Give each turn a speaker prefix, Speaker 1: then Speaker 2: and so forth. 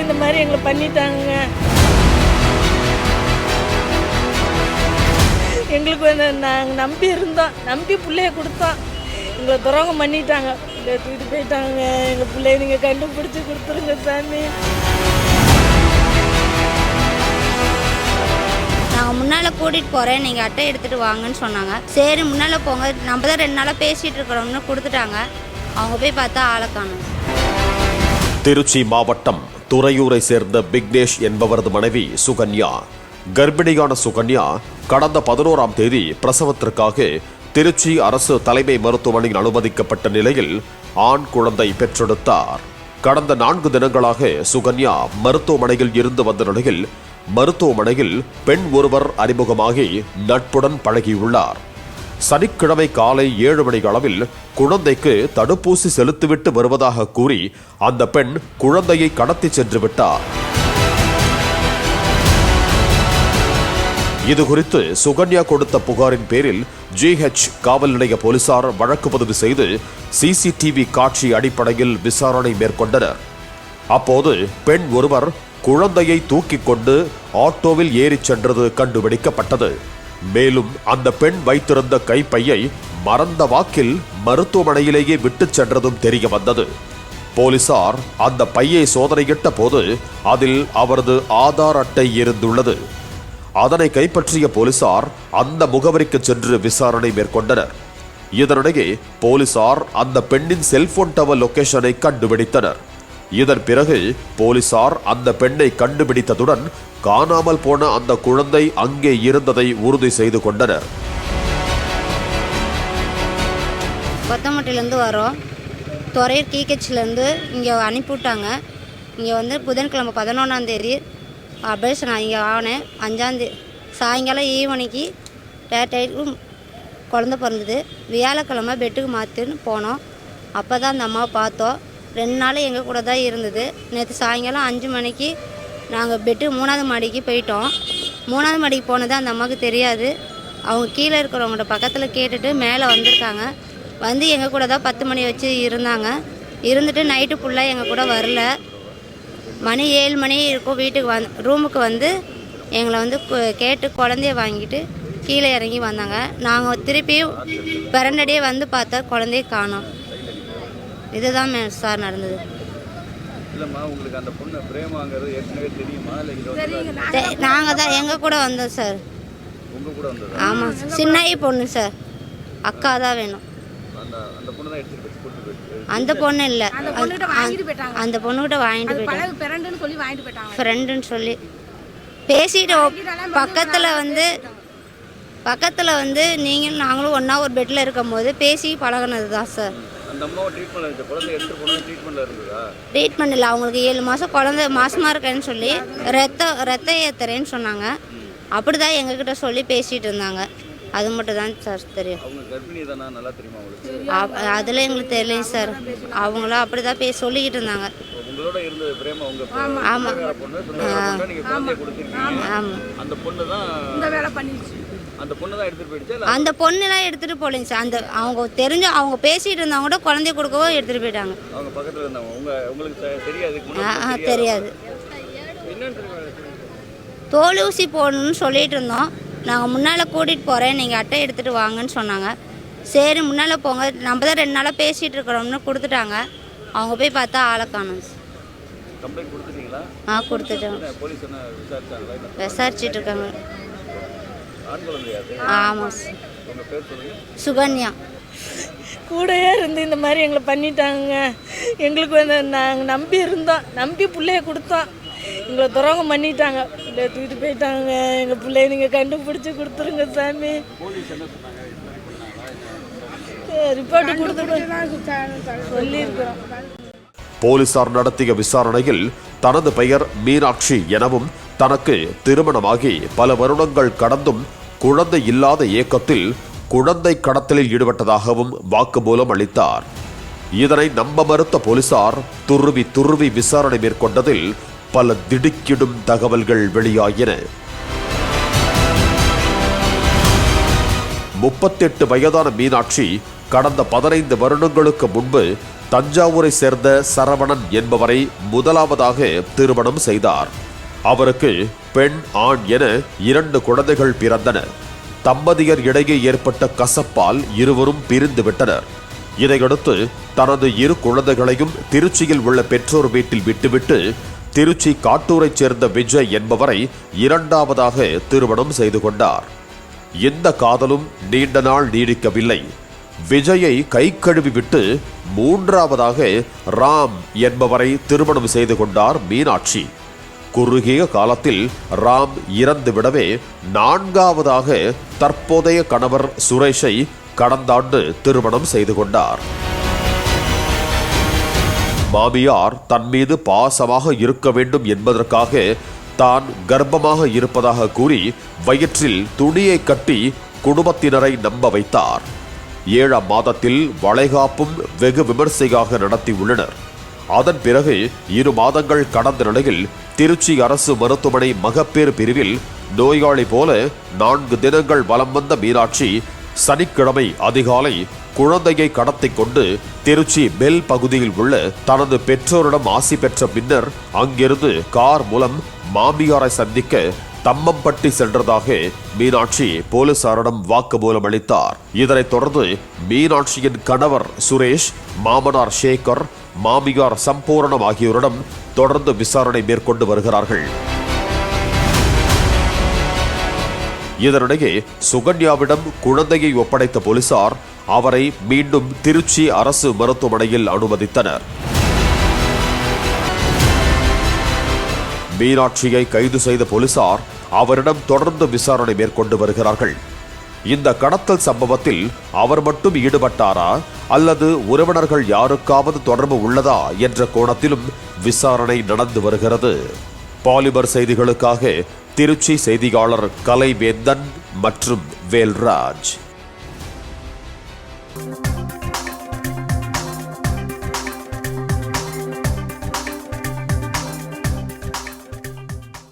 Speaker 1: இந்த மாதிரி எங்களை பண்ணிட்டாங்க. எங்களுக்கு வந்து நாங்கள் நம்பி இருந்தோம், நம்பி பிள்ளைய கொடுத்தோம், எங்களை துரோகம் பண்ணிட்டாங்க, பிள்ளைய தூக்கிட்டு போயிட்டாங்க. எங்கள் பிள்ளைய நீங்கள் கண்டுபிடிச்சி கொடுத்துருங்க சாமி.
Speaker 2: நாங்கள் முன்னால் கூட்டிகிட்டு போகிறேன், நீங்கள் அட்டை எடுத்துகிட்டு வாங்கன்னு சொன்னாங்க. சரி முன்னால் போங்க, நம்ம தான் 2 நாளாக பேசிகிட்டு இருக்கிறோம்னு கொடுத்துட்டாங்க. அவங்க போய் பார்த்தா ஆளை காணோம்.
Speaker 3: திருச்சி மாவட்டம் துறையூரை சேர்ந்த விக்னேஷ் என்பவரது மனைவி சுகன்யா. கர்ப்பிணியான சுகன்யா கடந்த 11ஆம் தேதி பிரசவத்திற்காக திருச்சி அரசு தலைமை மருத்துவமனையில் அனுமதிக்கப்பட்ட நிலையில் ஆண் குழந்தை பெற்றெடுத்தார். கடந்த 4 தினங்களாக சுகன்யா மருத்துவமனையில் இருந்து வந்த நிலையில் மருத்துவமனையில் பெண் ஒருவர் அறிமுகமாகி நட்புடன் பழகியுள்ளார். சனிக்கிழமை காலை 7 மணி அளவில் குழந்தைக்கு தடுப்பூசி செலுத்திவிட்டு வருவதாக கூறி அந்த பெண் குழந்தையை கடத்தி சென்று விட்டார். இதுகுறித்து சுகன்யா கொடுத்த புகாரின் பேரில் GH காவல் நிலைய போலீசார் வழக்கு பதிவு செய்து CCTV காட்சி அடிப்படையில் விசாரணை மேற்கொண்டனர். அப்போது பெண் ஒருவர் குழந்தையை தூக்கிக் கொண்டு ஆட்டோவில் ஏறிச் சென்றது கண்டுபிடிக்கப்பட்டது. மேலும் அந்த பெண் வைத்திருந்த கைப்பையை மறந்த வாக்கில் மருத்துவமனையிலேயே விட்டுச் சென்றதும் தெரிய வந்தது. போலீசார் அந்த பையை சோதனையிட்ட போது அதில் அவரது ஆதார் அட்டை இருந்துள்ளது. அதனை கைப்பற்றிய போலீசார் அந்த முகவரிக்கு சென்று விசாரணை மேற்கொண்டனர். இதனிடையே போலீசார் அந்த பெண்ணின் செல்போன் டவர் லொகேஷனை கண்டுபிடித்தனர். இதன் பிறகு போலீசார் அந்த பெண்ணை கண்டுபிடித்ததுடன் காணாமல் போன அந்த குழந்தை அங்கே இருந்ததை உறுதி செய்து கொண்டனர்.
Speaker 2: கொத்தமட்டிலேருந்து வரோம், துறையூர் KHலேருந்து இங்கே அனுப்பிவிட்டாங்க. இங்கே வந்து புதன்கிழமை 11ஆம் தேதி ஆப்ரேஷன் இங்கே ஆனேன். 5ஆம் தேதி சாயங்காலம் ஈவினிக்கு டேட்டைக்கும் குழந்த பிறந்தது. வியாழக்கிழமை பெட்டுக்கு மாற்றின்னு போனோம். அப்போ தான் அந்த அம்மாவை பார்த்தோம். 2 நாள் எங்கள் கூட தான் இருந்தது. நேற்று சாயங்காலம் 5 மணிக்கு நாங்கள் பெட்டு 3ஆவது மாடிக்கு போயிட்டோம். 3ஆவது மாடிக்கு போனது அந்த அம்மாவுக்கு தெரியாது. அவங்க கீழே இருக்கிறவங்கள்ட்ட பக்கத்தில் கேட்டுட்டு மேலே வந்திருக்காங்க. வந்து எங்கள் கூட தான் 10 மணி வச்சு இருந்தாங்க. இருந்துட்டு நைட்டு ஃபுல்லாக எங்கள் கூட வரல. மணி 7 மணி இருக்கும் வீட்டுக்கு ரூமுக்கு வந்து எங்களை வந்து கேட்டு குழந்தைய வாங்கிட்டு கீழே இறங்கி வந்தாங்க. நாங்கள் திருப்பியும் பிறண்டடியே வந்து பார்த்தா குழந்தைய காணோம். இதுதான் சார் நடந்தது. நாங்கள் தான் எங்கள் கூட வந்தோம் சார். ஆமாம், சின்ன பொண்ணு சார், அக்கா தான் வேணும். அந்த பொண்ணு இல்லை, அந்த பொண்ணுகிட்ட வாங்கிட்டு போயிட்டாங்க. ஃப்ரெண்டுன்னு சொல்லி பேசிட்டு பக்கத்தில் வந்து நீங்களும் நாங்களும் ஒன்றா ஒரு பெட்டில் இருக்கும் போது பேசி பழகினது தான் சார். ட்ரீட்மெண்ட் இல்லை, அவங்களுக்கு 7 மாதம் குழந்தை மாசமாக இருக்கேன்னு சொல்லி ரத்தம் ஏற்றுறேன்னு சொன்னாங்க. அப்படி தான் எங்ககிட்ட சொல்லி பேசிகிட்டு இருந்தாங்க. அது மட்டும் தான் சார் தெரியும். அதில் எங்களுக்கு தெரியலைங்க சார். அவங்களும் அப்படி தான் சொல்லிக்கிட்டு இருந்தாங்க. ஆமாம் ஆமாம், அந்த பொண்ணுலாம் எடுத்துகிட்டு போகலைங்க சார். அந்த அவங்க அவங்க பேசிகிட்டு இருந்தவங்க கூட குழந்தைய கொடுக்கவும் எடுத்துகிட்டு போயிட்டாங்க. தெரியாது. தோல் ஊசி போடணும்னு சொல்லிட்டு இருந்தோம். நாங்கள் முன்னால் கூட்டிகிட்டு போகிறேன், நீங்கள் அட்டை எடுத்துகிட்டு வாங்கன்னு சொன்னாங்க. சரி முன்னால் போங்க, நம்ம தான் 2 நாளாக பேசிகிட்டு இருக்கிறோம்னு கொடுத்துட்டாங்க. அவங்க போய் பார்த்தா ஆளை காணோம். கொடுத்துட்டோம், விசாரிச்சுட்டு இருக்காங்க. ஆமாம், சுகன்யா.
Speaker 1: கூடயே இருந்து இந்த மாதிரி எங்களை பண்ணிட்டாங்க. எங்களுக்கு வந்து நாங்கள் நம்பி இருந்தோம், நம்பி பிள்ளைய கொடுத்தோம், எங்களை துரோகம் பண்ணிட்டாங்க, பிள்ளைய தூக்கிட்டு போயிட்டாங்க. எங்கள் பிள்ளைய நீங்கள் கண்டுபிடிச்சி கொடுத்துருங்க சாமி. ரிப்போர்ட் கொடுத்து சொல்லியிருக்கிறோம்.
Speaker 3: போலீசார் நடத்திய விசாரணையில் தனது பெயர் மீனாட்சி எனவும் தனக்கு திருமணமாகி பல வருடங்கள் கடந்தும் குழந்தை இல்லாத ஏக்கத்தில் குழந்தை கடத்தலில் ஈடுபட்டதாகவும் வாக்குமூலம் அளித்தார். இதனை நம்ப மறுத்த போலீசார் துருவி விசாரணை மேற்கொண்டதில் பல திடுக்கிடும் தகவல்கள் வெளியாகின. 38 வயதான மீனாட்சி கடந்த 15 வருடங்களுக்கு முன்பு தஞ்சாவூரை சேர்ந்த சரவணன் என்பவரை முதலாவதாக திருமணம் செய்தார். அவருக்கு பெண், ஆண் என 2 குழந்தைகள் பிறந்தன. தம்பதியர் இடையே ஏற்பட்ட கசப்பால் இருவரும் பிரிந்து விட்டனர். இதையடுத்து தனது 2 குழந்தைகளையும் திருச்சியில் உள்ள பெற்றோர் வீட்டில் விட்டுவிட்டு திருச்சி காட்டூரைச் சேர்ந்த விஜய் என்பவரை 2வது திருமணம் செய்து கொண்டார். இந்த காதலும் நீண்ட நாள் நீடிக்கவில்லை. விஜயை கை கழுவி விட்டு 3வது ராம் என்பவரை திருமணம் செய்து கொண்டார் மீனாட்சி. குறுகிய காலத்தில் ராம் இறந்து விடவே 4வது தற்போதைய கணவர் சுரேஷை கடந்த ஆண்டு திருமணம் செய்து கொண்டார். மாமியார் தன் மீது பாசமாக இருக்க வேண்டும் என்பதற்காக தான் கர்ப்பமாக இருப்பதாக கூறி வயிற்றில் துணியை கட்டி குடும்பத்தினரை நம்ப வைத்தார். 7ஆம் மாதத்தில் வளைகாப்பும் வெகு விமர்சையாக நடத்தியுள்ளனர். அதன் பிறகு 2 மாதங்கள் கடந்த நிலையில் திருச்சி அரசு மருத்துவமனை மகப்பேறு பிரிவில் நோயாளி போல 4 தினங்கள் வலம் வந்த மீனாட்சி சனிக்கிழமை அதிகாலை குழந்தையை கடத்திக் கொண்டு திருச்சி பெல் பகுதியில் உள்ள தனது பெற்றோரிடம் ஆசி பெற்ற பின்னர் அங்கிருந்து கார் மூலம் மாமியாரை சந்திக்க தம்மம்பட்டி சென்றதாக மீனாட்சி போலீசாரிடம் வாக்குமூலம் அளித்தார். இதனைத் தொடர்ந்து மீனாட்சியின் கணவர் சுரேஷ், மாமனார் சேகர், மாமியார் சம்பூரணம் ஆகியோரிடம் தொடர்ந்து விசாரணை மேற்கொண்டு வருகிறார்கள். இதனிடையே சுகன்யாவிடம் குழந்தையை ஒப்படைத்த போலீசார் அவரை மீண்டும் திருச்சி அரசு மருத்துவமனையில் அனுமதித்தனர். மீனாட்சியை கைது செய்த போலீசார் அவரிடம் தொடர்ந்து விசாரணை மேற்கொண்டு வருகிறார்கள். இந்த கடத்தல் சம்பவத்தில் அவர் மட்டும் ஈடுபட்டாரா அல்லது உறவினர்கள் யாருக்காவது தொடர்பு உள்ளதா என்ற கோணத்திலும் விசாரணை நடந்து வருகிறது. பாலிமர் செய்திகளுக்காக திருச்சி செய்தியாளர் கலைவேந்தன் மற்றும் வேல்ராஜ்.